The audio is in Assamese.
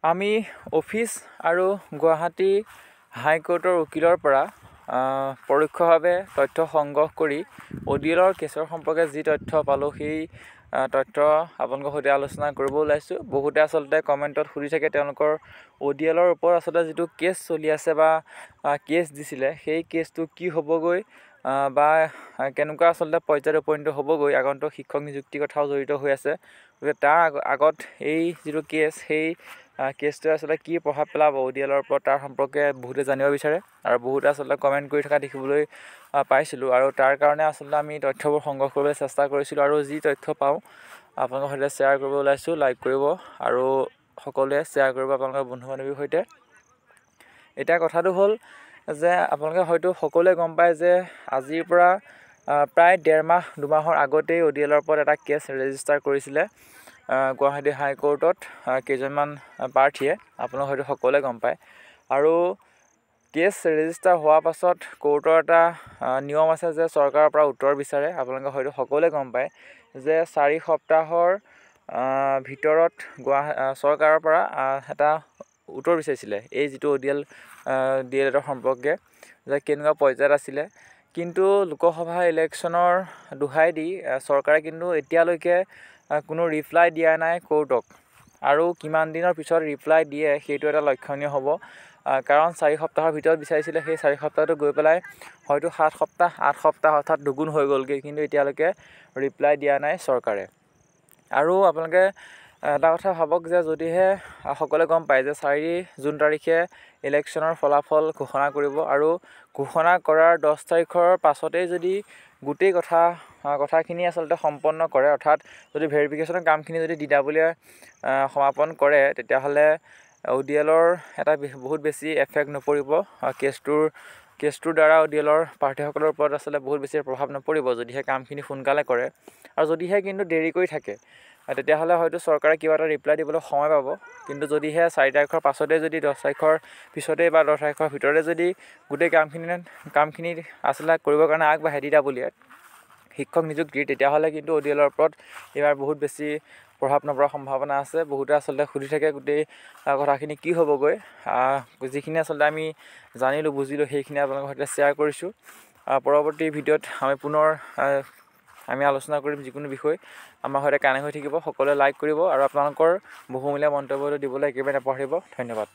আমি অফিচ আৰু গুৱাহাটী হাইকোৰ্টৰ উকিলৰ পৰা পৰোক্ষভাৱে তথ্য সংগ্ৰহ কৰি ODL কেছৰ সম্পৰ্কে যি তথ্য পালোঁ সেই তথ্য আপোনালোকৰ সৈতে আলোচনা কৰিব ওলাইছোঁ। বহুতে আচলতে কমেণ্টত সুধি থাকে তেওঁলোকৰ ODL ওপৰত আচলতে যিটো কেছ চলি আছে বা কেছ দিছিলে সেই কেছটো কি হ'বগৈ বা কেনেকুৱা আচলতে পৰ্যায়ত উপনীত হ'বগৈ, আগন্তুক শিক্ষক নিযুক্তিৰ কথাও জড়িত হৈ আছে। গতিকে তাৰ আগত এই যিটো কেছ সেই কেছটোৱে আচলতে কি প্ৰভাৱ পেলাব ODL ওপৰত তাৰ সম্পৰ্কে বহুতে জানিব বিচাৰে আৰু বহুতে আচলতে কমেণ্ট কৰি থকা দেখিবলৈ পাইছিলোঁ। আৰু তাৰ কাৰণে আচলতে আমি তথ্যবোৰ সংগ্ৰহ কৰিবলৈ চেষ্টা কৰিছিলোঁ আৰু যি তথ্য পাওঁ আপোনালোকৰ সৈতে শ্বেয়াৰ কৰিব ওলাইছোঁ। লাইক কৰিব আৰু সকলোৱে শ্বেয়াৰ কৰিব আপোনালোকৰ বন্ধু বান্ধৱীৰ সৈতে। এতিয়া কথাটো হ'ল যে আপোনালোকে হয়তো সকলোৱে গম পায় যে আজিৰ পৰা প্ৰায় 1.5 মাহৰ আগতেই ODL ওপৰত এটা কেছ ৰেজিষ্টাৰ কৰিছিলে গুৱাহাটী হাইকোৰ্টত কেইজনমান প্ৰাৰ্থীয়ে, আপোনালোকে হয়তো সকলোৱে গম পায়। আৰু কেছ ৰেজিষ্টাৰ হোৱাৰ পাছত কোৰ্টৰ এটা নিয়ম আছে যে চৰকাৰৰ পৰা উত্তৰ বিচাৰে। আপোনালোকে হয়তো সকলোৱে গম পায় যে 4 সপ্তাহৰ ভিতৰত চৰকাৰৰ পৰা এটা উত্তৰ বিচাৰিছিলে এই যিটো DL সম্পৰ্কে যে কেনেকুৱা পৰ্যায়ত আছিলে। কিন্তু লোকসভা ইলেকশ্যনৰ দোহাই দি চৰকাৰে কিন্তু এতিয়ালৈকে কোনো ৰিপ্লাই দিয়া নাই কোৰ্টক, আৰু কিমান দিনৰ পিছত ৰিপ্লাই দিয়ে সেইটো এটা লক্ষণীয় হ'ব। কাৰণ 4 সপ্তাহৰ ভিতৰত বিচাৰিছিলে, সেই 4 সপ্তাহটো গৈ পেলাই হয়তো 7 সপ্তাহ 8 সপ্তাহ অৰ্থাৎ দুগুণ হৈ গ'লগৈ, কিন্তু এতিয়ালৈকে ৰিপ্লাই দিয়া নাই চৰকাৰে। আৰু আপোনালোকে এটা কথা ভাবক যে যদিহে সকলোৱে গম পায় যে 4 জুন তাৰিখে ইলেকশ্যনৰ ফলাফল ঘোষণা কৰিব আৰু ঘোষণা কৰাৰ 10 তাৰিখৰ পাছতেই যদি গোটেই কথাখিনি আচলতে সম্পন্ন কৰে, অৰ্থাৎ যদি ভেৰিফিকেশ্যনৰ কামখিনি যদি দিদাবলীয়া সমাপন কৰে, তেতিয়াহ'লে ODL এটা বহুত বেছি এফেক্ট নপৰিব। কেছটোৰ দ্বাৰা ODL প্ৰাৰ্থীসকলৰ ওপৰত আচলতে বহুত বেছি প্ৰভাৱ নপৰিব যদিহে কামখিনি সোনকালে কৰে। আৰু যদিহে কিন্তু দেৰি কৰি থাকে তেতিয়াহ'লে হয়তো চৰকাৰে কিবা এটা ৰিপ্লাই দিবলৈ সময় পাব। কিন্তু যদিহে 4 তাৰিখৰ পাছতে যদি 10 তাৰিখৰ পিছতেই বা 10 তাৰিখৰ ভিতৰতে যদি গোটেই কামখিনি আচলতে কৰিবৰ কাৰণে আগবাঢ়ে দিদাবলীয়াত শিক্ষক নিযুক্তিৰ, তেতিয়াহ'লে কিন্তু ODL ওপৰত এইবাৰ বহুত বেছি প্ৰভাৱ নপৰাৰ সম্ভাৱনা আছে। বহুতে আচলতে সুধি থাকে গোটেই কথাখিনি কি হ'বগৈ। যিখিনি আচলতে আমি জানিলোঁ বুজিলোঁ সেইখিনি আপোনালোকৰ সৈতে শ্বেয়াৰ কৰিছোঁ। পৰৱৰ্তী ভিডিঅ'ত আমি পুনৰ আলোচনা কৰিম যিকোনো বিষয়। আমাৰ সৈতে কানেক্ট হৈ থাকিব, সকলোৱে লাইক কৰিব আৰু আপোনালোকৰ বহুমূলীয়া মন্তব্যটো দিবলৈ একেবাৰে নাপাহৰিব। ধন্যবাদ।